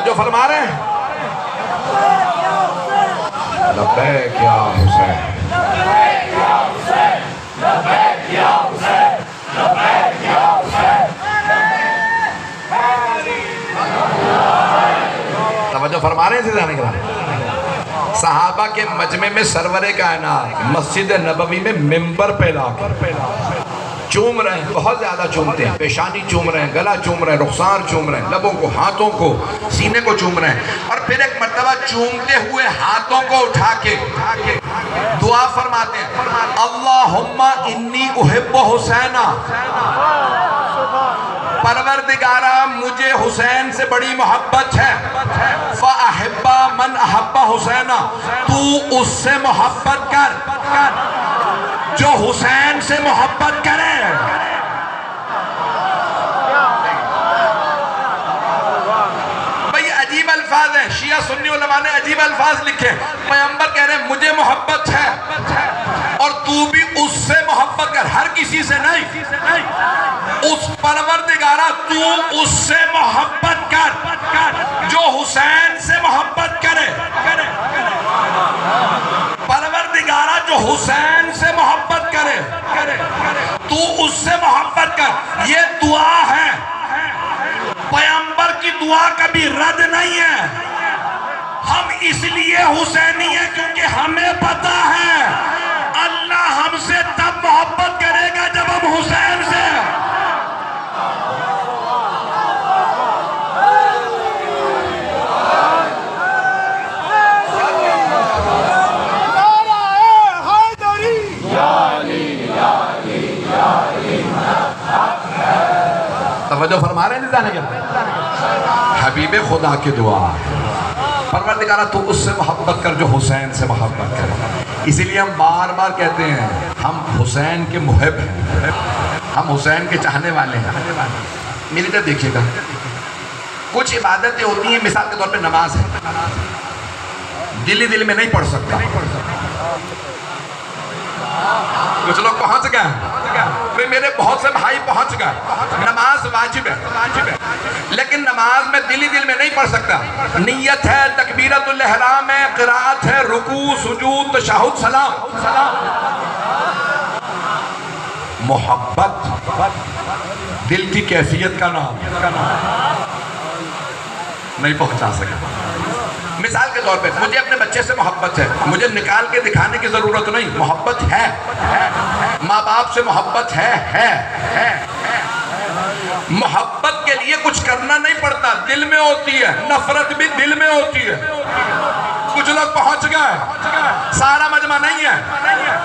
توجہ فرما رہے ہیں؟ لبیک یا حسین، لبیک یا حسین، لبیک یا حسین، لبیک یا حسین۔ توجہ فرما رہے ہیں سیدھانے کے صحابہ کے مجمع میں سرور کائنات مسجد نبوی میں ممبر پہ لا کر چوم رہے ہیں، بہت زیادہ چومتے ہیں، پیشانی چوم رہے ہیں، گلا چوم رہے ہیں، رخسار چوم رہے ہیں، لبوں کو، ہاتھوں کو، سینے کو چوم رہے ہیں، اور پھر ایک مرتبہ چومتے ہوئے ہاتھوں کو اٹھا کے دعا فرماتے ہیں، اللہم انی احب حسینہ، پروردگارہ مجھے حسین سے بڑی محبت ہے، فَأَحِبَّ مَنْ أَحَبَّ حُسَيْنَ، تو اس سے محبت کر جو حسین سے محبت کرے۔ بھئی عجیب الفاظ ہیں، شیعہ سنی علماء نے عجیب الفاظ لکھے، پیغمبر کہہ رہے ہیں مجھے محبت ہے اور تو بھی اس سے محبت کر، ہر کسی سے نہیں، اس پروردگارہ تو اس سے محبت کر جو حسین سے محبت کرے، پروردگارہ جو حسین سے محبت کرے تو اس سے محبت کر۔ یہ دعا ہے، پیغمبر کی دعا کبھی رد نہیں ہے۔ ہم اس لیے حسینی ہیں کیونکہ ہمیں پتا ہے اللہ ہم سے تب محبت کرے گا جب ہم حسین سے۔ توجہ فرما رہے ہیں جانے کے حبیب خدا کی دعا، پروردگارہ تو اس سے محبت کر جو حسین سے محبت کر۔ اسی لیے ہم بار بار کہتے ہیں ہم حسین کے محب ہیں، ہم حسین کے چاہنے والے ہیں۔ میری طرف دیکھیے گا، کچھ عبادتیں ہوتی ہیں، مثال کے طور پہ نماز ہے، دل میں نہیں پڑھ سکتا، کچھ لوگ پہنچ گئے، میرے بہت سے بھائی پہنچ گئے، نماز واجب ہے لیکن نماز میں دل میں نہیں پڑھ سکتا، نیت ہے، تکبیرت الاحرام ہے، قرآت ہے، رکوع، سجود، تشہد، سلام، محبت دل کی کیفیت کا نام نہیں پہنچا سکا۔ مثال کے طور پہ مجھے اپنے بچے سے محبت ہے، مجھے نکال کے دکھانے کی ضرورت نہیں، محبت ہے، ماں باپ سے محبت ہے، محبت کے لیے کچھ کرنا نہیں پڑتا، دل میں ہوتی ہے، نفرت بھی دل میں ہوتی ہے۔ کچھ لوگ پہنچ گئے، سارا مجمع نہیں ہے۔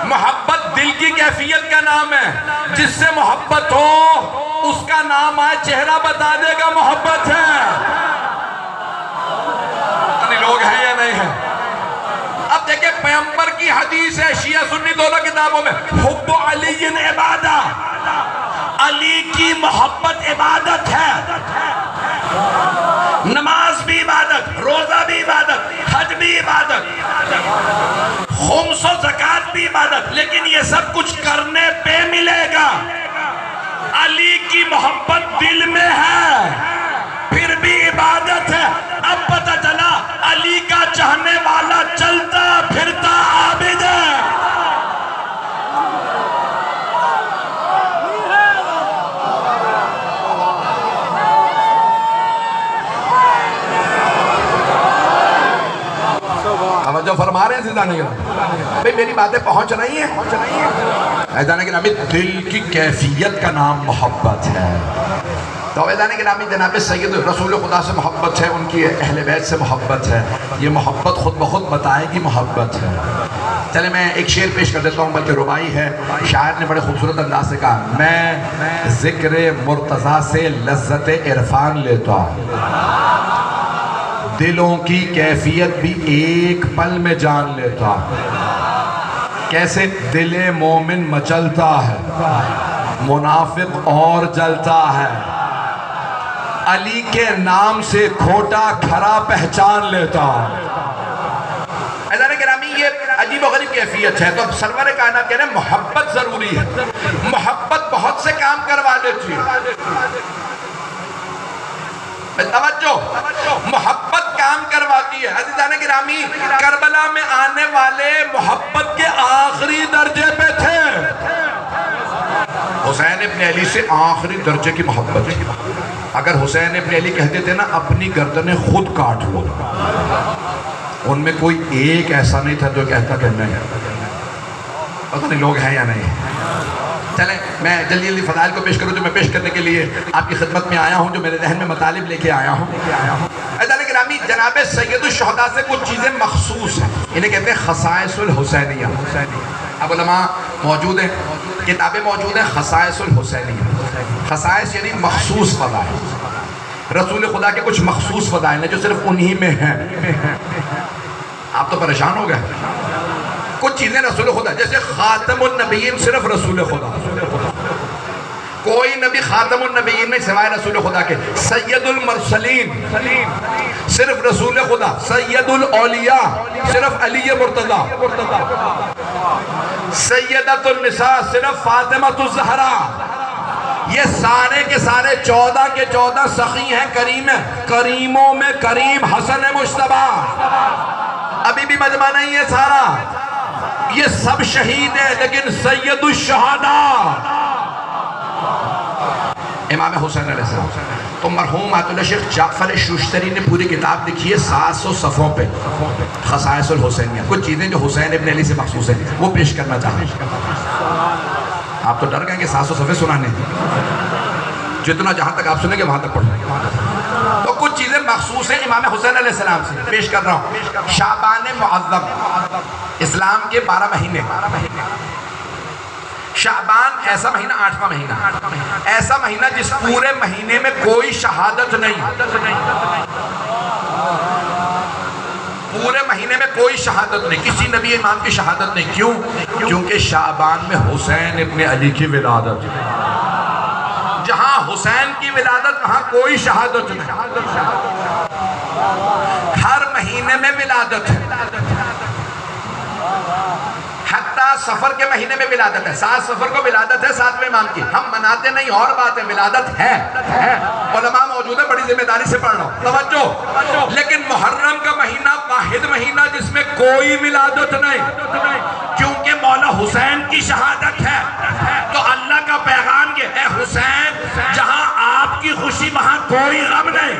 محبت دل کی کیفیت کا نام ہے، جس سے محبت ہو اس کا نام آئے چہرہ بتا دے گا محبت ہے۔ لوگ ہیں یا نہیں ہیں؟ اب دیکھیں پیغمبر کی حدیث ہے شیعہ سنی دونوں کتابوں میں، حب علی عبادہ، علی کی محبت عبادت ہے، نماز بھی عبادت، روزہ بھی عبادت، حج بھی عبادت، خمس و زکوٰۃ بھی عبادت، لیکن یہ سب کچھ کرنے پہ ملے گا۔ علی کی محبت دل میں ہے پھر بھی عبادت ہے۔ اب پتہ چلا علی کا چاہنے والا چلتا پھرتا عابد ہے۔ توجہ فرما رہے ہیں سیدھانے کے بھئی میری باتیں پہنچ رہی ہیں؟ ایدانے کے نامی دل کی کیفیت کا نام محبت ہے۔ تو ایدانے کے نامی جناب سید رسول خدا سے محبت ہے، ان کی اہل بیت سے محبت ہے، یہ محبت خود بخود بتائے گی محبت ہے۔ چلے میں ایک شعر پیش کر دیتا ہوں، بلکہ ربائی ہے، شاعر نے بڑے خوبصورت انداز سے کہا، میں ذکر مرتضیٰ سے لذت عرفان لیتا ہوں، دلوں کی کیفیت بھی ایک پل میں جان لیتا ہوں، کیسے دل مومن مچلتا ہے، منافق اور جلتا ہے، علی کے نام سے کھوٹا کھرا پہچان لیتا ہوں۔ عزیزان گرامی یہ عجیب و غریب کیفیت ہے، تو اب سرور کائنات کہہ رہے ہیں محبت ضروری ہے، محبت بہت سے کام کروا دیتی ہے۔ توجہ، محبت کام کرواتی ہے۔ عزیزان گرامی، کربلا میں آنے والے محبت کے آخری درجے پہ تھے، حسین ابن علی سے آخری درجے کی محبت ہے۔ اگر حسین ابن علی کہتے تھے نا اپنی گردنیں خود کاٹ لو، ان میں کوئی ایک ایسا نہیں تھا جو کہتا کہ نہیں، پتہ نہیں لوگ ہیں یا نہیں۔ چلیں میں جلدی جلدی فضائل کو پیش کروں جو میں پیش کرنے کے لیے آپ کی خدمت میں آیا ہوں، جو میرے ذہن میں مطالب لے کے آیا ہوں۔ عزیزان گرامی، جناب سید الشہداء سے کچھ چیزیں مخصوص ہیں، انہیں کہتے ہیں خصائص الحسینیہ۔ اب علماء موجود ہیں، کتابیں موجود ہیں، خصائص الحسینیہ۔ خصائص یعنی مخصوص فضائل، رسول خدا کے کچھ مخصوص فضائل ہیں جو صرف انہی میں ہیں۔ آپ تو پریشان ہو گئے، کچھ چیزیں رسول خدا، جیسے خاتم النبیین صرف رسول خدا، کوئی نبی خاتم النبیین نہیں سوائے رسول خدا کے۔ سید المرسلین صرف رسول خدا، سید الاولیاء صرف علی مرتضیٰ، سیدۃ النساء صرف فاطمہ الزہرا۔ یہ سارے کے سارے 14 کے 14 سخی ہیں، کریم ہیں، کریموں میں کریم حسن مجتبیٰ۔ ابھی بھی مجمع نہیں ہے سارا، یہ سب شہید ہیں، لیکن سید الشہداء امام حسین علیہ السلام۔ تو مرحوم آیت اللہ شیخ جعفر شوشتری نے پوری کتاب لکھی ہے 700 صفحوں پہ، خصائص الحسینیہ، کچھ چیزیں جو حسین ابن علی سے مخصوص ہیں وہ پیش کرنا چاہتے ہیں۔ آپ تو ڈر گئے کہ 700 صفحے سنانے، جتنا جہاں تک آپ سنیں گے وہاں تک پڑھیں۔ تو کچھ چیزیں مخصوص ہیں امام حسین علیہ السلام سے، پیش کر رہا ہوں۔ شعبان معظم، اسلام کے 12 مہینے، شعبان ایسا مہینہ، 8واں مہینہ، ایسا مہینہ جس پورے مہینے میں کوئی شہادت نہیں، پورے مہینے میں کوئی شہادت نہیں، کسی نبی امام کی شہادت نہیں۔ کیوں؟ کیونکہ شعبان میں حسین ابن علی کی ولادت، جہاں حسین کی ولادت وہاں کوئی شہادت نہیں، ہر مہینے میں ولادت ہے، حتیٰ سفر کے مہینے میں ولادت ہے، 7 سفر کو ولادت ہے 7ویں امام کی، ہم مناتے نہیں، اور بات ہے، ولادت ہے۔ علماء موجود ہے، بڑی ذمہ داری سے پڑھ رہا ہوں، توجہ۔ لیکن محرم کا مہینہ واحد مہینہ جس میں کوئی ولادت نہیں، کیونکہ مولا حسین کی شہادت ہے۔ تو اللہ کا پیغام یہ ہے، حسین جہاں آپ کی خوشی وہاں کوئی غم نہیں،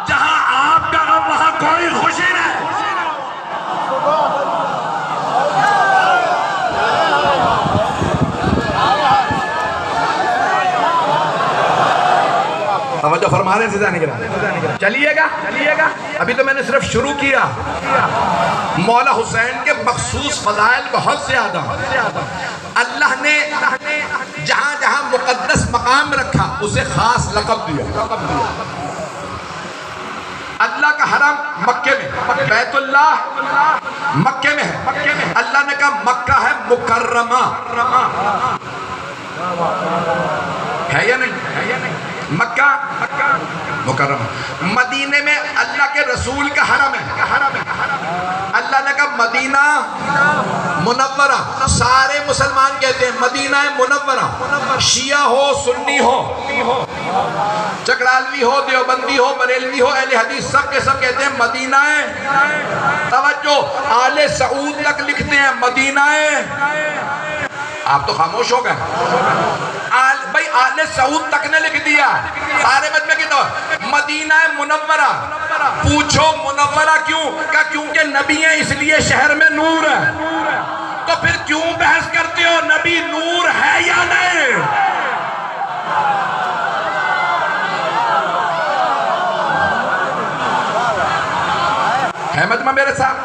جہاں آپ کا غم وہاں کوئی خوشی نہیں۔ توجہ فرما رہے ہیں سیدھانے کے بعد، چلیے گا، ابھی تو میں نے صرف شروع کیا۔ مولا حسین کے مخصوص فضائل بہت زیادہ، اللہ نے جہاں جہاں مقدس مقام رکھا اسے خاص لقب دیا۔ اللہ کا حرم مکے میں، بیت اللہ مکے میں ہے، اللہ نے کہا مکہ ہے مکرمہ، ہے یا نہیں؟ مکہ مکرمہ۔ مدینے میں اللہ کے رسول کا حرم ہے، اللہ نے کہا مدینہ منورہ، سارے مسلمان کہتے ہیں مدینہ منورہ، شیعہ ہو سنی ہو، چکرالوی ہو دیوبندی ہو بریلوی ہو اہل حدیث، سب کے سب کہتے ہیں مدینہ ہے۔ توجہ، آل سعود تک لکھتے ہیں مدینہ ہے۔ آپ تو خاموش ہو گئے بھائی، آل سعود تک نے لکھ دیا، سارے مجمع کی طور مدینہ منورہ۔ پوچھو منورہ کیوں؟ کہا کیونکہ نبی ہیں اس لیے شہر میں نور ہے۔ تو پھر کیوں بحث کرتے ہو نبی نور ہے یا نہیں؟ ہے مجمع میرے ساتھ؟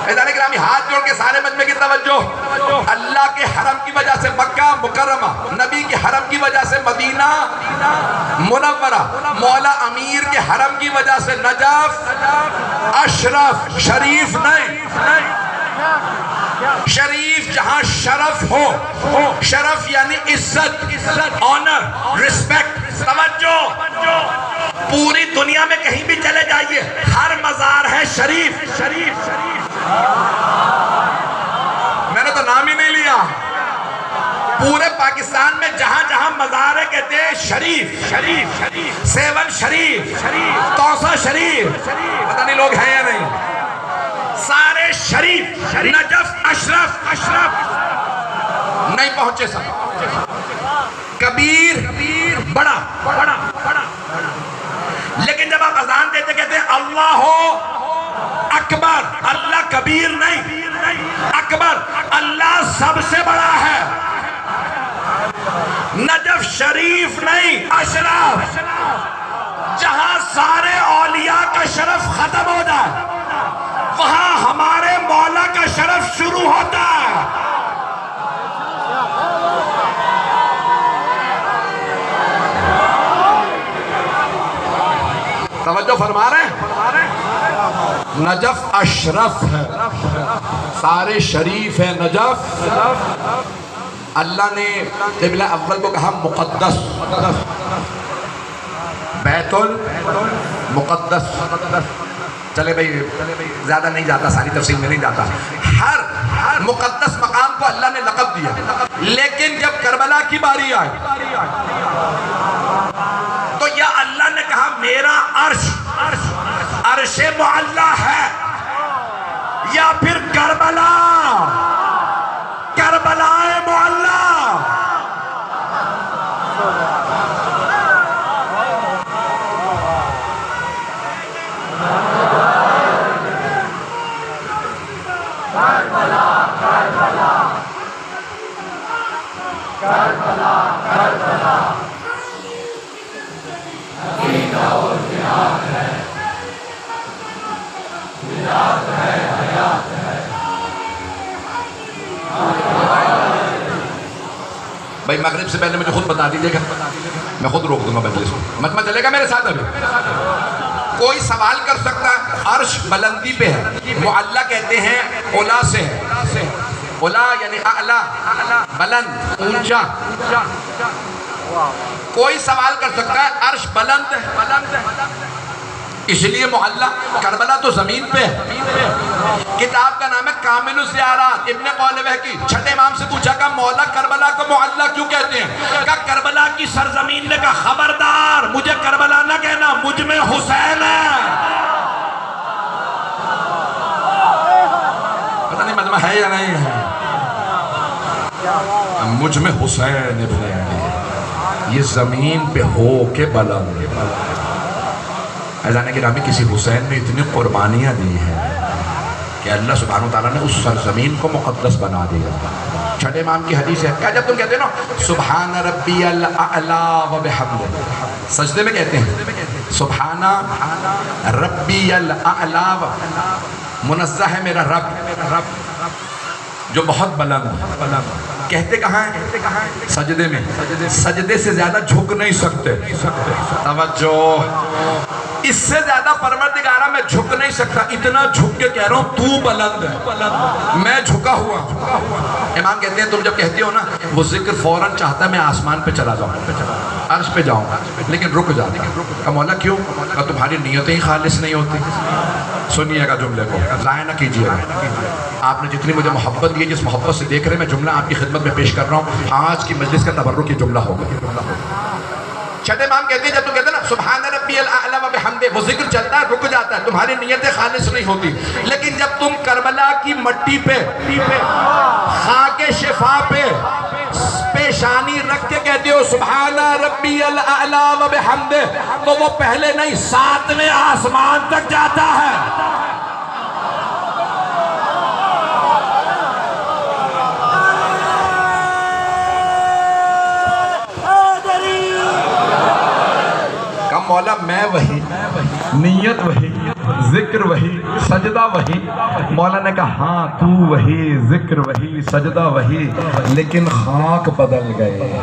عزیزان گرامی، ہاتھ جوڑ کے سارے مجمع کی توجہ۔ اللہ کے حرم کی وجہ سے مکہ مکرمہ، نبی کے حرم کی وجہ سے مدینہ منورہ، مولا امیر کے حرم کی وجہ سے نجف اشرف، شریف نہیں، شریف جہاں شرف ہو، شرف یعنی عزت، آنر، رسپیکٹ۔ توجہ، پوری دنیا میں کہیں بھی چلے جائیے، ہر مزار ہے شریف۔ میں نے تو نام ہی نہیں لیا، پورے پاکستان میں جہاں جہاں مزار کہتے ہیں شریف، سیون شریف، توسا شریف، پتہ نہیں لوگ ہیں یا نہیں، سارے شریف، نجف اشرف نہیں پہنچے سب، کبیر بڑا، لیکن جب آپ اذان دیتے کہتے ہیں اللہ اکبر، اللہ کبیر نہیں، اکبر، اللہ سب سے بڑا ہے، نجف شریف نہیں اشرف، جہاں سارے اولیاء کا شرف ختم ہو جائے وہاں ہمارے مولا کا شرف شروع ہوتا ہے۔ توجہ فرما رہے ہیں؟ نجف اشرف ہے، سارے شریف ہے نجف۔ اللہ نے قبلہ اول کو کہا مقدس، بیت المقدس۔ چلے بھئی زیادہ نہیں جاتا، ساری تفصیل میں نہیں جاتا، ہر مقدس مقام کو اللہ نے لقب دیا، لیکن جب کربلا کی باری آئی تو یا اللہ نے کہا میرا عرش معلی ہے، یا پھر کربلا معلی۔ بھائی مغرب سے پہلے مجھے خود بتا دیجئے گا، میں خود روک دوں گا مجلس کو، مجمع چلے گا میرے ساتھ؟ ابھی کوئی سوال کر سکتا ہے؟ عرش بلندی پہ ہے، معلی کہتے ہیں علا سے ہے، علا یعنی اعلیٰ، بلند، اونچا۔ کوئی سوال کر سکتا ہے عرش بلند ہے، اس لیے معلی، کربلا تو زمین پہ ہے۔ کتاب کا نام ہے کامل الزیارات، ابن قولوہ کی، چھٹے امام سے پوچھا کہ مولا کربلا کو معلی کیوں کہتے ہیں؟ کہ کربلا کی سرزمین نے کہا خبردار مجھے کربلا نہ کہنا، مجھ میں حسین ہے۔ پتہ نہیں مجمع ہے یا نہیں ہے، مجھ میں حسین ابن علی، یہ زمین پہ ہو کے بلند۔ اذان گرامی کسی حسین نے اتنی قربانیاں دی ہیں کہ اللہ سبحانہ وتعالیٰ نے اس سرزمین کو مقدس بنا دیا۔ چھٹے امام کی حدیث ہے، کیا جب تم کہتے ہیں نا سبحان ربی الاعلیٰ و بحمدہ، سجدے میں کہتے ہیں سبحان ربی الاعلیٰ، منزہ ہے میرا رب جو بہت بلند، کہتے کہاں ہیں؟ سجدے میں، سجدے سے زیادہ جھک نہیں سکتے۔ توجہ، اس سے زیادہ پروردگارہ میں جھک نہیں سکتا، اتنا جھک کے کہہ رہا ہوں تو بلند ہے، میں جھکا ہوا۔ امام کہتے ہیں تم جب کہتے ہو نا وہ ذکر فوراً چاہتا ہے میں آسمان پہ چلا جاؤں، عرش پہ جاؤں، لیکن رک جاتا ہے۔ کہ مولا کیوں؟ کہ تمہاری نیتیں ہی خالص نہیں ہوتی۔ سنیے گا جملے کو، ضائع نہ کیجیے گا۔ آپ نے جتنی مجھے محبت دی، جس محبت سے دیکھ رہے میں جملہ آپ کی خدمت میں پیش کر رہا ہوں، آج کی مجلس کا تبرک یہ جملہ ہوگا۔ چھٹے امام کہتے ہیں جب تم کہتے ہیں نا سبحان ربی الاعلیٰ و بحمدہ، وہ ذکر چلتا ہے، رک جاتا ہے، تمہاری نیتیں خالص نہیں ہوتی۔ لیکن جب تم کربلا کی مٹی پہ، خاک شفا پہ پیشانی رکھ کے کہتے ہو سبحان ربی الاعلیٰ و بحمدہ، تو وہ پہلے نہیں 7ویں آسمان تک جاتا ہے۔ مولا میں وہی، نیت وہی، ذکر وہی، سجدہ وہی۔ مولا نے کہا ہاں تو وہی، ذکر وہی، سجدہ وہی، لیکن خاک بدل گئے۔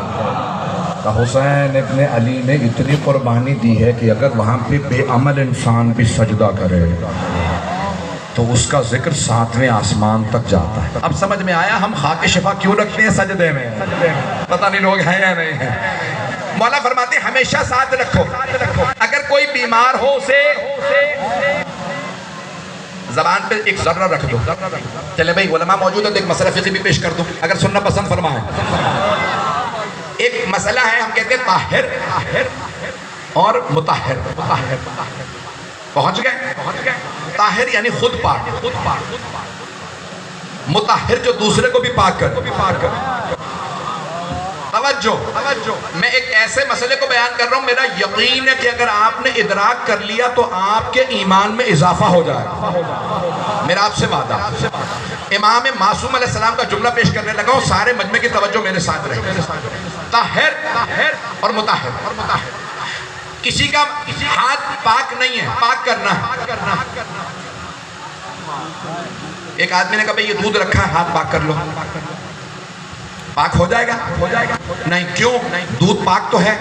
حسین ابن علی نے اتنی قربانی دی ہے کہ اگر وہاں پہ بے عمل انسان بھی سجدہ کرے تو اس کا ذکر 7ویں آسمان تک جاتا ہے۔ اب سمجھ میں آیا ہم خاک شفا کیوں رکھتے ہیں سجدے میں؟ پتہ نہیں لوگ ہیں یا نہیں ہیں۔ مولا فرماتے ہیں ہمیشہ ساتھ رکھو، اگر کوئی بیمار ہو اسے زبان پہ ایک ذرہ رکھ دو۔ چلے بھائی علماء موجود ہے تو ایک مسئلہ فقہی بھی پیش کر دو اگر سننا پسند فرمائیں۔ ایک مسئلہ ہے، ہم کہتے ہیں طاہر اور مطہر. پہنچ گئے؟ طاہر یعنی خود پاک، مطہر جو دوسرے کو بھی پاک کر. توجہ، میں ایک ایسے مسئلے کو بیان کر رہا ہوں، میرا یقین ہے کہ اگر آپ نے ادراک کر لیا تو آپ کے ایمان میں اضافہ ہو جائے گا. میرا آپ سے وعدہ. امام معصوم علیہ السلام کا جملہ پیش کرنے لگا ہوں، سارے مجمع کی توجہ میرے ساتھ رہے. طاہر اور مطہر. کسی کا ہاتھ پاک نہیں ہے، پاک کرنا ہے. ایک آدمی نے کہا بھئی یہ دودھ رکھا ہے، ہاتھ پاک کر لو. پاک ہو جائے گا؟ نہیں. کیوں؟ دودھ پاک تو ہے.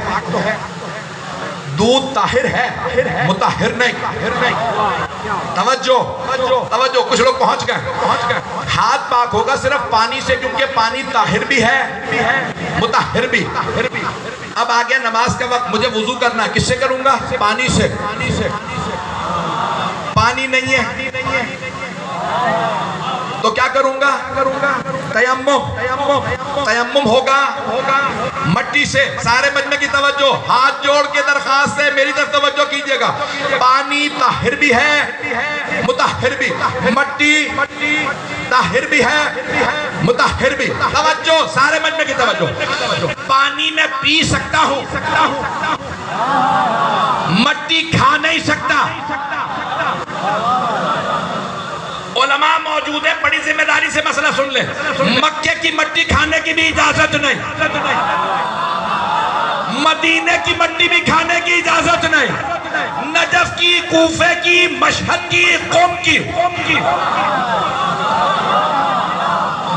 دودھ طاہر ہے، مطہر نہیں. توجہ، کچھ لوگ پہنچ گئے. ہاتھ پاک ہوگا صرف پانی سے، کیونکہ پانی طاہر بھی ہے، مطہر بھی. اب آگیا نماز کا وقت، مجھے وضو کرنا ہے، کس سے کروں گا؟ پانی سے. پانی نہیں ہے تو کیا کروں گا؟ تیمم ہوگا مٹی سے. سارے مجمع کی توجہ، ہاتھ جوڑ کے درخواست ہے، میری طرف توجہ کیجئے گا. پانی طاہر بھی ہے، مطہر بھی. مٹی طاہر بھی ہے، مطہر بھی. توجہ، سارے مجمع کی توجہ. پانی میں پی سکتا ہوں، مٹی کھا نہیں سکتا. علماء موجود ہیں، بڑی ذمہ داری سے مسئلہ سن لیں. مکے کی مٹی کھانے کی بھی اجازت نہیں، مدینے کی مٹی بھی کھانے کی اجازت نہیں. نجف کی، کوفے کی، مشہد کی، قم کی،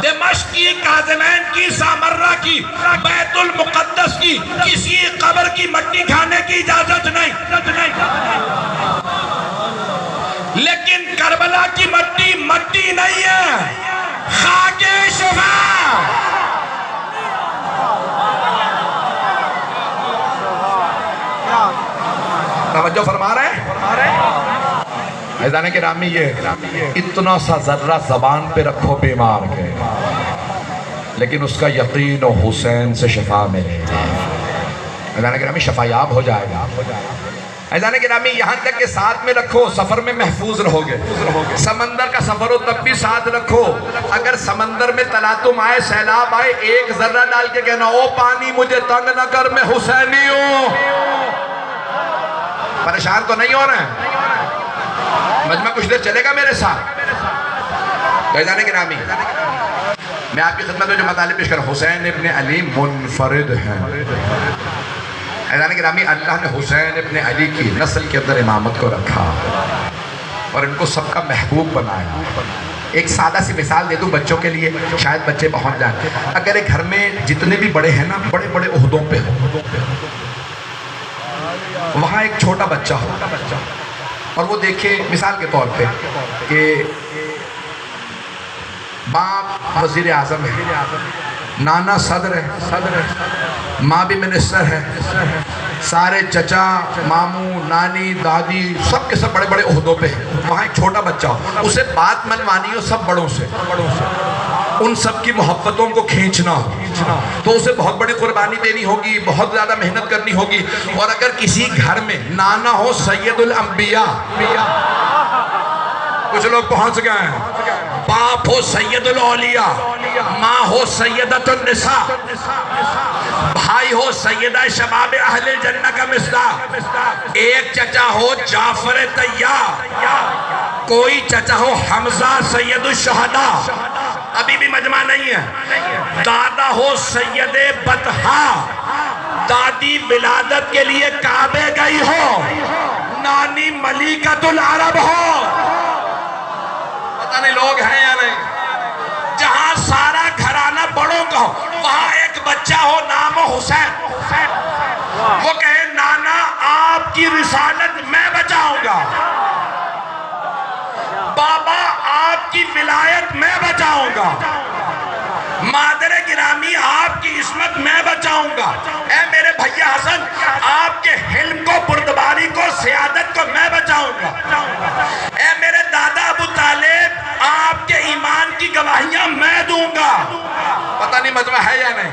دمشق کی، کاظمین کی، سامرہ کی، بیت المقدس کی، کسی قبر کی مٹی کھانے کی اجازت نہیں. لیکن کربلا کی مٹی نہیں ہے، خاک شفا. توجہ فرما رہے ہیں؟ عزیزان گرامی، یہ اتنا سا ذرہ زبان پہ رکھو بیمار کے، لیکن اس کا یقین و حسین سے شفا ملے. عزیزان گرامی، شفا یاب ہو جائے گا. عزیزان گرامی، یہاں تک کہ ساتھ میں رکھو، سفر میں محفوظ رہو گے. سمندر کا سفر ہو تب بھی ساتھ رکھو. اگر سمندر میں تلاطم آئے، سیلاب آئے، ایک ذرہ ڈال کے کہنا او پانی مجھے تنگ نہ کر، میں حسینی ہوں. پریشان تو نہیں ہو رہے ہیں؟ مجمع کچھ دیر چلے گا میرے ساتھ. عزیزان گرامی، میں آپ کی خدمت میں جو مطالب پیش کر رہا ہوں، حسین ابن علی منفرد ہیں. عزیزان گرامی، اللہ نے حسین ابن علی کی نسل کے اندر امامت کو رکھا اور ان کو سب کا محبوب بنایا. ایک سادہ سی مثال دے دوں بچوں کے لیے، شاید بچے پہنچ جائیں. اگر ایک گھر میں جتنے بھی بڑے ہیں نا، بڑے بڑے عہدوں پہ ہوں، وہاں ایک چھوٹا بچہ ہو اور وہ دیکھے مثال کے طور پہ کہ باپ وزیر اعظم ہے، نانا صدر ہے، ماں بھی منسٹر ہے، سارے چچا، ماموں، نانی، دادی سب کے سب بڑے بڑے عہدوں پہ ہیں. وہاں ایک چھوٹا بچہ ہو، اسے بات منوانی ہو سب بڑوں سے، ان سب کی محبتوں کو کھینچنا ہو، تو اسے بہت بڑی قربانی دینی ہوگی، بہت زیادہ محنت کرنی ہوگی. اور اگر کسی گھر میں نانا ہو سید الانبیاء، کچھ لوگ پہنچ گئے ہیں، باپ ہو سید الاولیاء، ماں ہو سیدۃ النساء، بھائی ہو سیدہ شباب اہل الجنہ کا مصداق، ایک چچا ہو جعفر طیار، کوئی چچا ہو حمزہ سید الشہداء، ابھی بھی مجمع نہیں ہے، دادا ہو سید بطحا، دادی ولادت کے لیے کعبے گئی ہو، نانی ملیکۃ العرب ہو. پتہ نہیں لوگ ہیں یا نہیں. جہاں سارا گھرانہ بڑوں کا ہو، وہاں ایک بچہ ہو نام ہو حسین، وہ کہے نانا آپ کی رسالت میں بچاؤں گا، بابا آپ کی ولایت میں بچاؤں گا، مادر گرامی آپ کی عصمت میں بچاؤں گا، اے میرے بھیا حسن آپ کے حلم کو، بردباری کو، سیادت کو میں بچاؤں گا، اے میرے دادا ابو طالب آپ کے ایمان کی گواہیاں میں دوں گا. پتہ نہیں مجمع ہے یا نہیں.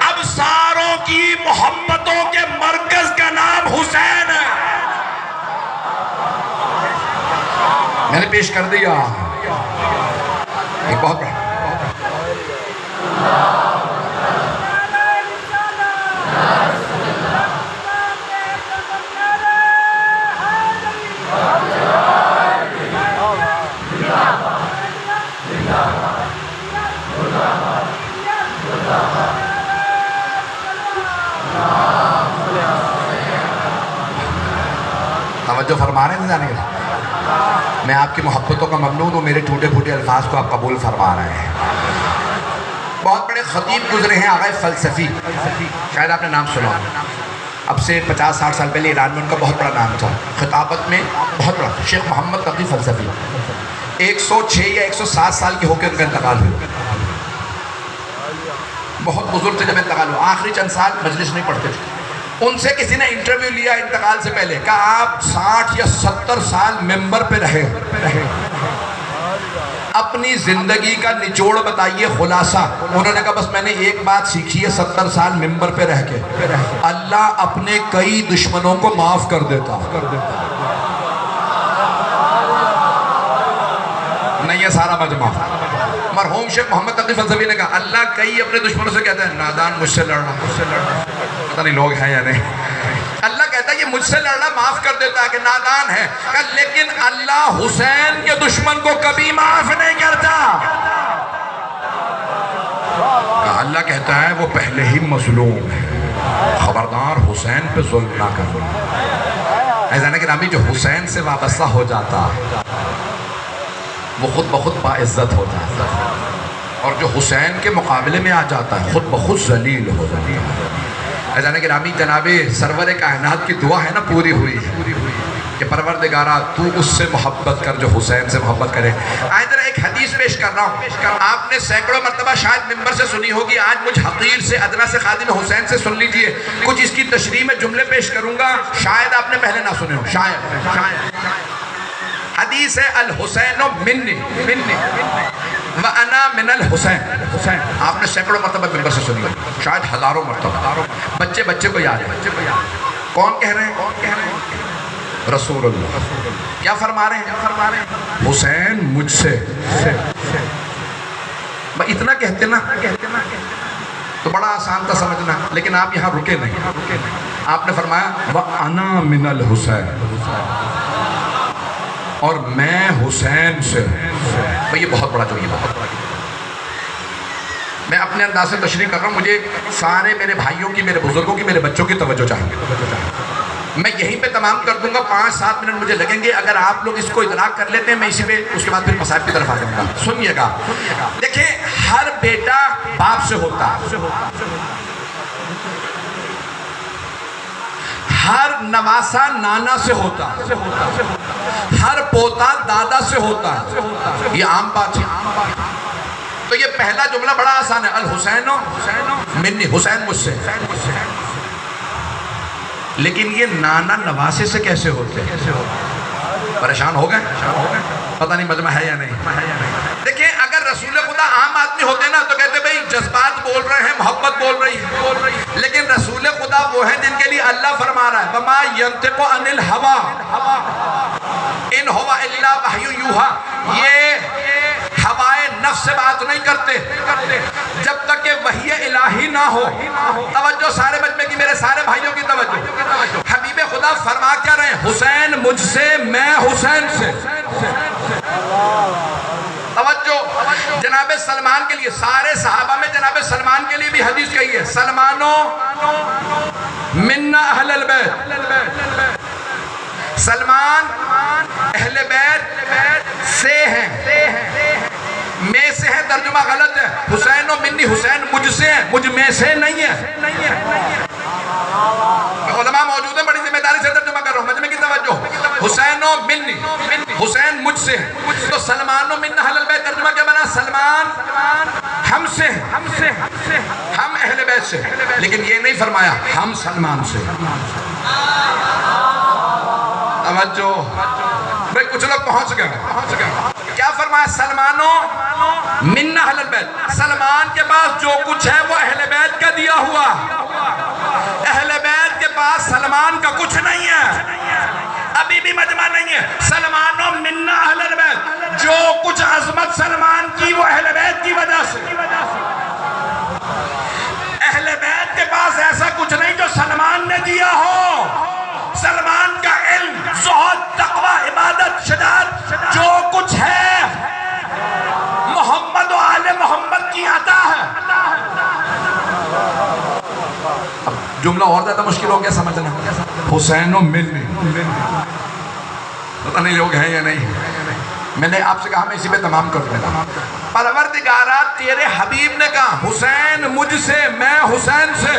اب ساروں حسین ہے. میں نے پیش کر دیا ایک بہت بڑا توجہ فرما رہے ہیں جانے کے. میں آپ کی محبتوں کا ممنون ہوں. میرے ٹوٹے پھوٹے الفاظ کو آپ قبول فرما رہے ہیں. بہت بڑے خطیب گزرے ہیں آغا فلسفی, شاید آپ نے نام سنا. اب سے 50-60 سال پہلے ایران میں ان کا بہت بڑا نام تھا, خطابت میں بہت بڑا. شیخ محمد تقی فلسفی 106 یا 107 سال کے ہو کے ان کا انتقال ہوا. بہت بزرگ تھے جب انتقال ہوا. آخری چند سال مجلس نہیں پڑھتے تھے. ان سے کسی نے انٹرویو لیا انتقال سے پہلے, کہا آپ 60 یا 70 سال ممبر پہ رہے, اپنی زندگی کا نچوڑ بتائیے, خلاصہ. انہوں نے کہا بس میں نے ایک بات سیکھی ہے 70 سال ممبر پہ رہ کے, اللہ اپنے کئی دشمنوں کو معاف کر دیتا. نہیں ہے سارا مجمع. مرحوم شیخ محمد تقی فلسفی نے کہا اللہ کئی اپنے دشمنوں سے کہتا ہے نادان مجھ سے لڑنا, پتہ نہیں لوگ ہیں یا نہیں. اللہ کہتا ہے یہ مجھ سے لڑنا معاف کر دیتا ہے کہ نادان ہے, لیکن اللہ حسین کے دشمن کو کبھی معاف نہیں کرتا. اللہ کہتا ہے وہ پہلے ہی مظلوم ہے, خبردار حسین پہ ظلم نہ کرنا. ایسا نہیں کہ نامی جو حسین سے وابستہ ہو جاتا وہ خود بخود باعزت ہو جاتا ہے, اور جو حسین کے مقابلے میں آ جاتا ہے خود بخود ذلیل ہو جاتا ہے. ایسا نہیں کہ نامی جناب سرور کائنات کی دعا ہے نا پوری ہوئی ہے کہ پروردگارہ تو اس سے محبت کر جو حسین سے محبت کرے. آج ذرا ایک حدیث پیش کر رہا ہوں, آپ نے سینکڑوں مرتبہ شاید ممبر سے سنی ہوگی, آج مجھ حقیر سے ادنا سے خادم حسین سے سن لیجئے. کچھ اس کی تشریح میں جملے پیش کروں گا, شاید آپ نے پہلے نہ سنے ہو, شاید. حدیث ہے الحسین منی وَأَنَا مِنَ الْحُسَيْن. آپ نے سینکڑوں مرتبہ ممبر سے سنی ہوگی, شاید ہزاروں مرتبہ. بچے کو یاد ہے. کون کہہ رہے ہیں؟ رسول اللہ. کیا فرما رہے ہیں؟ حسین مجھ سے. اتنا کہتے نا تو بڑا آسان تھا سمجھنا, لیکن آپ یہاں رکے نہیں. آپ نے فرمایا وَأَنَا مِنَ الْحُسَيْن, اور میں حسین سے. یہ بہت بڑا جو یہ بہت بڑا. میں اپنے انداز سے تشریح کر رہا ہوں, مجھے سارے میرے بھائیوں کی, میرے بزرگوں کی, میرے بچوں کی توجہ چاہیے. میں یہیں پہ تمام کر دوں گا, 5-7 منٹ مجھے لگیں گے. اگر آپ لوگ اس کو ادراک کر لیتے ہیں میں اسی پہ اس کے بعد پھر مصائب کی طرف آ جاؤں گا. سنیے گا. دیکھیں ہر بیٹا باپ سے ہوتا ہے, ہر نواسا نانا سے ہوتا ہے, ہر پوتا دادا سے ہوتا ہے. یہ عام بات ہے. تو یہ پہلا جملہ بڑا آسان ہے, الحسین منی, حسین مجھ سے. لیکن یہ نانا نواسے سے کیسے ہوتے ہیں؟ پریشان ہو گئے؟ پتہ نہیں مجمع ہے یا نہیں. دیکھیں اگر رسول خدا عام آدمی ہوتے نا تو کہتے بھئی جذبات بول رہے ہیں, محبت بول رہی ہے. لیکن رسول خدا وہ ہیں جن کے لیے اللہ فرما رہا ہے وَمَا يَنْتِقُ عَنِ الْهَوَىٰ إِنْ هُوَ إِلَّا وَحْيٌ يُوحَىٰ. یہ ہوائے نفس سے بات نہیں کرتے جب تک کہ وحی الہی نہ ہو. توجہ سارے مجمع کی, میرے سارے بھائیوں کی توجہ. حبیب خدا فرما کیا رہے ہیں؟ حسین مجھ سے, میں حسین سے. توجہ جناب سلمان کے لیے, سارے صحابہ میں جناب سلمان کے لیے بھی حدیث کہی ہے سلمانو منا اہل البیت. سلمان اہل بیت سے ہیں, میں سے ہے ترجمہ غلط ہے. حسین و منی, حسین مجھ سے ہے, مجھ میں سے نہیں ہے. علماء موجود ہیں, بڑی ذمہ داری سے ترجمہ کر رہا ہوں, مجمع کی توجہ. حسین و منی, حسین مجھ سے ہے. تو سلمان و من اہل البیت ترجمہ کیا بنا؟ سلمان ہم سے, ہم اہل بیت سے. لیکن یہ نہیں فرمایا ہم سلمان سے. توجہ بھئی, کچھ لوگ پہنچ گئے. کیا فرمایا؟ سلمانو من اہل البیت. سلمان کے پاس جو کچھ ہے وہ اہل بیت کا دیا ہوا, اہل بیت کے پاس سلمان کا کچھ نہیں جو کچھ عظمت سلمان کی وہ اہل بیت کی وجہ سے. اہل بیت کے پاس ایسا کچھ نہیں جو سلمان نے دیا ہو. سلمان کا علم، زہد، تقوی، عبادت، شجاعت، جو کچھ ہے محمد و آل محمد کی عطا ہے. جملہ اور زیادہ مشکل ہو گیا سمجھنا. حسین و ملنی، پتہ نہیں لوگ ہیں یا نہیں. میں نے آپ سے کہا میں اسی پہ تمام کر دوں. پروردگارہ تیرے حبیب نے کہا حسین مجھ سے، میں حسین سے.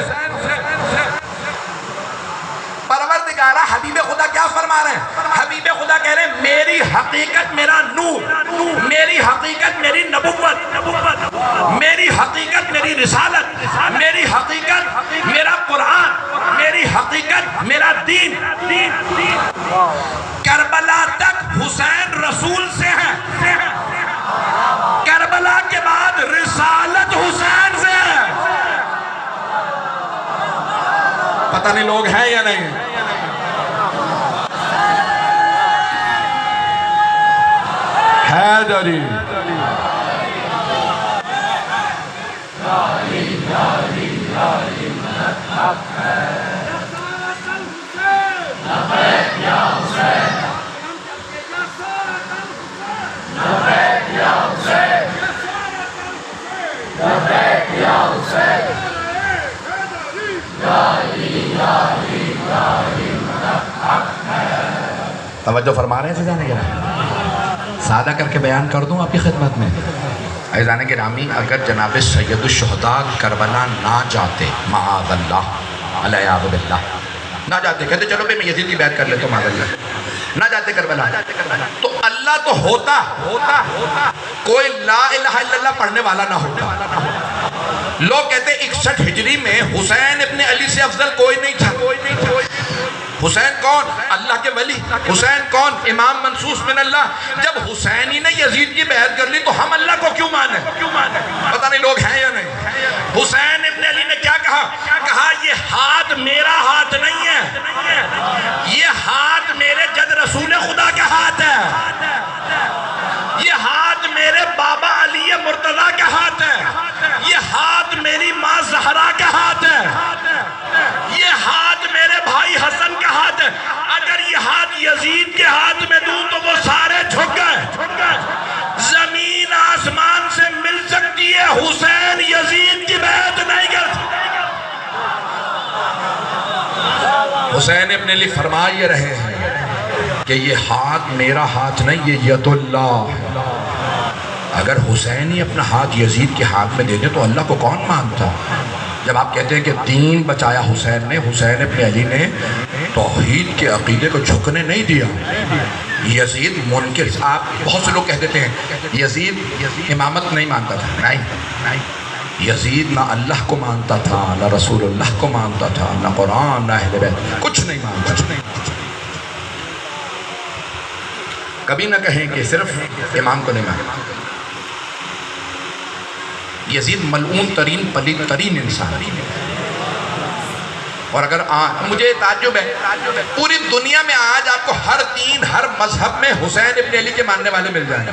پروردگارہ حبیب خدا کیا فرما رہے ہیں؟ حبیب خدا کہہ رہے ہیں میری حقیقت میرا نور، میری حقیقت میری نبوت، میری حقیقت میری رسالت، میری حقیقت میرا قرآن، میری حقیقت میرا دین. کربلا تک حسین رسول سے ہے، کربلا کے بعد رسالت حسین سے ہے. پتہ نہیں لوگ ہیں یا نہیں. حیدری توجہ فرما رہے ہیں سجانے کے نام. سادہ کر کے بیان کر دوں آپ کی خدمت میں. عزیزان گرامی اگر جناب سید الشہداء کربلا نہ جاتے، معاذ اللہ علیہ باللہ، نہ جاتے، کہتے چلو میں یزید کی بیعت کر لیتا ہوں، معاذ اللہ، نہ جاتے کربلا، تو اللہ تو ہوتا کوئی لا الہ الا اللہ پڑھنے والا نہ ہوتا. لوگ کہتے 61 ہجری میں حسین ابن علی سے افضل کوئی نہیں تھا. حسین کون؟ اللہ کے ولی. حسین کون؟ امام منصوص من اللہ. جب حسینی نے یزید کی بیعت کر لی تو ہم اللہ کو کیوں مانیں؟ پتہ نہیں لوگ ہیں یا نہیں. حسین ابن علی نے کیا کہا؟ کہا یہ ہاتھ میرا ہاتھ نہیں ہے، یہ ہاتھ میرے جد رسول خدا کا ہاتھ ہے، یہ ہاتھ میرے بابا علی مرتضیٰ کا ہاتھ ہے، یہ ہاتھ میری ماں زہرا کا ہاتھ ہے، یہ ہاتھ میرے بھائی حسن کا ہاتھ ہے. اگر یہ ہاتھ یزید کے ہاتھ میں دوں تو وہ سارے جھک گئے. زمین آسمان سے مل سکتی ہے، حسین یزید کی بیعت نہیں کر سکتے. حسین ابن علی فرما یہ رہے ہیں کہ یہ ہاتھ میرا ہاتھ نہیں، یہ ید اللہ. اگر حسین ہی اپنا ہاتھ یزید کے ہاتھ میں دے دے تو اللہ کو کون مانتا؟ جب آپ کہتے ہیں کہ دین بچایا حسین نے، حسین ابن علی نے توحید کے عقیدے کو جھکنے نہیں دیا. یزید منکر، آپ بہت سے لوگ کہہ دیتے ہیں یزید امامت نہیں مانتا تھا. نہیں، یزید نہ اللہ کو مانتا تھا، نہ رسول اللہ کو مانتا تھا، نہ قرآن، نہ اہل بیت، کچھ نہیں مانتا تھا. کبھی نہ کہیں کہ صرف امام کو نہیں مانتا. یزید ملعون ترین پلید ترین انسان. اور اگر مجھے تعجب ہے پوری دنیا میں آج آپ کو ہر دین ہر مذہب میں حسین ابن علی کے ماننے والے مل جائیں گے.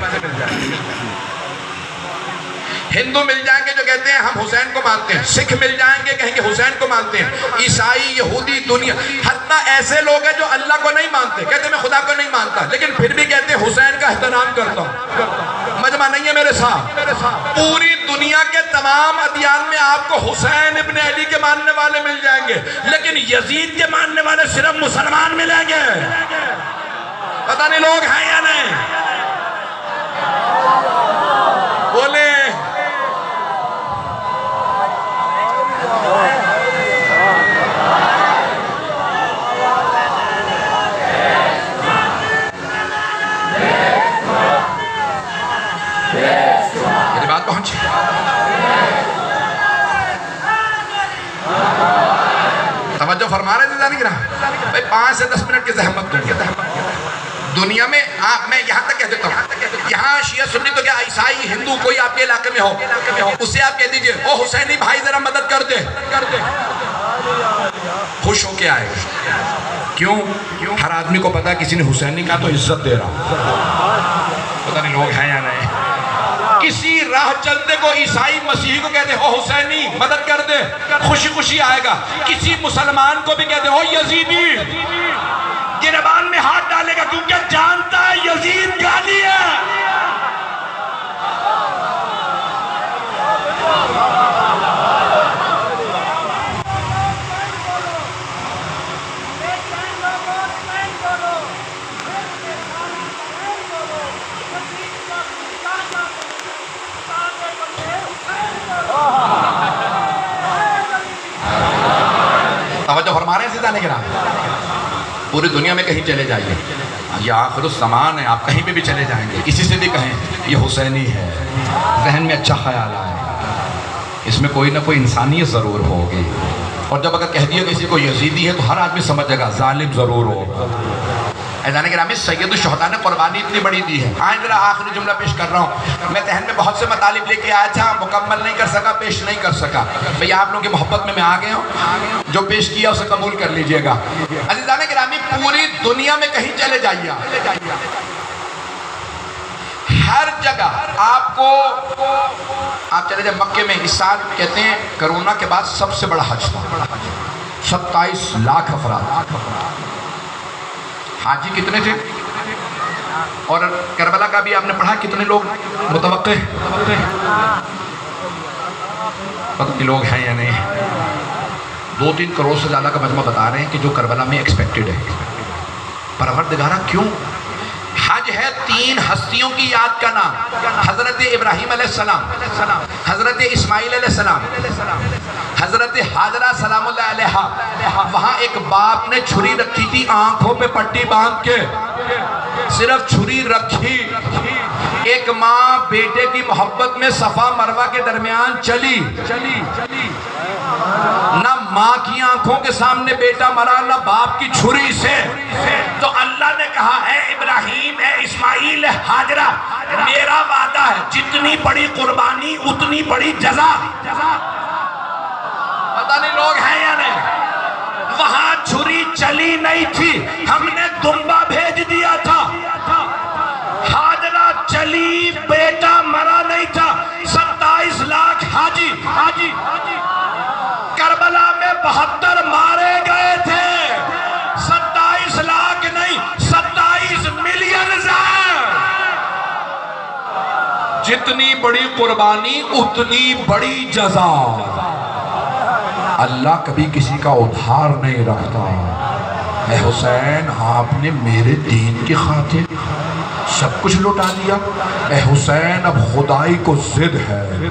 ہندو مل جائیں گے جو کہتے ہیں ہم حسین کو مانتے ہیں، سکھ مل جائیں گے کہیں گے حسین کو مانتے ہیں، عیسائی، یہودی، دنیا، حتیٰ ایسے لوگ ہیں جو اللہ کو نہیں مانتے، کہتے ہیں میں خدا کو نہیں مانتا لیکن پھر بھی کہتے ہیں حسین کا احترام کرتا ہوں. مجمع نہیں ہے میرے ساتھ. پوری دنیا کے تمام ادیان میں آپ کو حسین ابن علی کے ماننے والے مل جائیں گے لیکن یزید کے ماننے والے صرف مسلمان ملیں گے. پتہ نہیں لوگ ہیں یا نہیں. بولے میری بات پہنچی. توجہ فرما رہے تھے جانے گرہ بھائی 5 سے 10 منٹ کی زحمت دوں گے. دنیا میں میں یہاں تک کہہ دیتا ہوں، یہاں شیعہ سنی تو کیا عیسائی ہندو کوئی آپ کے علاقے میں ہو، اسے آپ کہہ دیجئے او حسینی بھائی ذرا مدد کر دے، خوش ہو کے آئے. کیوں؟ ہر آدمی کو پتا کسی نے حسینی کہا تو عزت دے رہا. پتہ نہیں لوگ ہیں یا نہیں. کسی راہ چلتے کو عیسائی مسیحی کو کہتے ہو حسینی مدد کر دے، خوشی خوشی آئے گا. کسی مسلمان کو بھی کہتے ہو یزیدی، گریبان میں ہاتھ ڈالے گا کیونکہ جانتا ہے یزید گالی ہے. توجہ فرما رہے ہیں سیدھا نگران. پوری دنیا میں کہیں چلے جائیے، یہ آخر الزمان ہے، آپ کہیں پہ بھی چلے جائیں گے، کسی سے بھی کہیں یہ حسینی ہے، ذہن میں اچھا خیال آئے اس میں کوئی نہ کوئی انسانیت ضرور ہوگی. اور جب اگر کہہ دیا کسی کو یزیدی ہے تو ہر آدمی سمجھے گا ظالم ضرور ہوگا. ایزان گرامی سید الشہداء نے قربانی اتنی بڑی دی ہے. آئیں ذرا آخری جملہ پیش کر رہا ہوں. میں ذہن میں بہت سے مطالب لے کے آیا تھا، مکمل نہیں کر سکا، پیش نہیں کر سکا. بھئی آپ لوگوں کی محبت میں آ گیا ہوں، جو پیش کیا اسے قبول کر لیجئے گا. عزیزان گرامی پوری دنیا میں کہیں چلے جائیے، ہر جگہ آپ چلے جائیں. مکے میں اس سال کہتے ہیں کرونا کے بعد سب سے بڑا حج تھا، 27 لاکھ افراد. حاجی کتنے تھے؟ اور کربلا کا بھی آپ نے پڑھا کتنے لوگ متوقع؟ پتہ نہیں لوگ ہیں یا نہیں. 2-3 کروڑ سے زیادہ کا مجمع بتا رہے ہیں کہ جو کربلا میں ایکسپیکٹڈ ہے. پروردگارہ کیوں؟ حج ہے 3 ہستیوں کی یاد کا نام. حضرت ابراہیم علیہ السلام، حضرت اسماعیل علیہ السلام، حضرت حاجرہ سلام اللہ علیہا. وہاں ایک باپ نے چھری رکھی تھی، آنکھوں پہ پٹی باندھ کے صرف چھری رکھی. ایک ماں بیٹے کی محبت میں صفا مروہ کے درمیان چلی. نہ ماں کی آنکھوں کے سامنے بیٹا مرا، نہ باپ کی چھری سے. تو اللہ نے کہا اے ابراہیم، اے اسماعیل، اے حاجرہ، میرا وعدہ ہے جتنی بڑی قربانی اتنی بڑی جزا. پتہ نہیں لوگ ہیں یا نہیں. وہاں چھری چلی نہیں تھی، ہم نے دمبا بھیج دیا تھا. حاجرہ چلی، بیٹا مرا نہیں تھا. 27 لاکھ حاجی. کربلا میں 72 مارے گئے تھے. 27 لاکھ نہیں، 27 ملین ہیں. جتنی بڑی قربانی اتنی بڑی جزا. اللہ کبھی کسی کا ادھار نہیں رکھتا. اے حسین، آپ نے میرے دین کی خاطر سب کچھ لوٹا دیا. اے حسین، اب خدائی کو ضد ہے.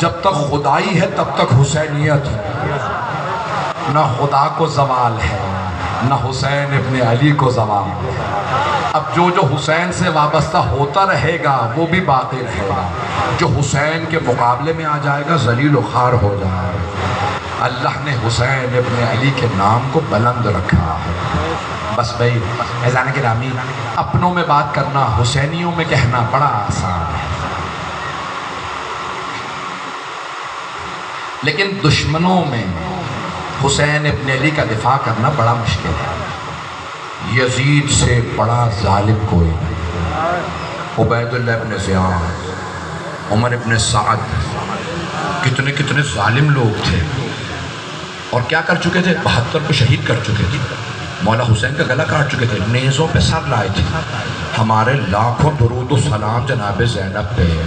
جب تک خدائی ہے تب تک حسینیت ہے. نہ خدا کو زوال ہے، نہ حسین ابن علی کو زوال ہے. اب جو حسین سے وابستہ ہوتا رہے گا وہ بھی باقی رہے گا. جو حسین کے مقابلے میں آ جائے گا ذلیل و خوار ہو جائے گا. اللہ نے حسین ابن علی کے نام کو بلند رکھا ہے. بس بھئی اذان گرامی، اپنوں میں بات کرنا، حسینیوں میں کہنا بڑا آسان ہے، لیکن دشمنوں میں حسین ابن علی کا دفاع کرنا بڑا مشکل ہے. یزید سے بڑا ظالم کوئی نہیں. عبید اللہ ابن زیاد، عمر ابن سعد، کتنے ظالم لوگ تھے. اور کیا کر چکے تھے؟ 72 کو شہید کر چکے تھے. مولا حسین کا گلا کاٹ چکے تھے، نیزوں پہ سر لائے تھے. ہمارے لاکھوں درود و سلام جناب زینب پہ.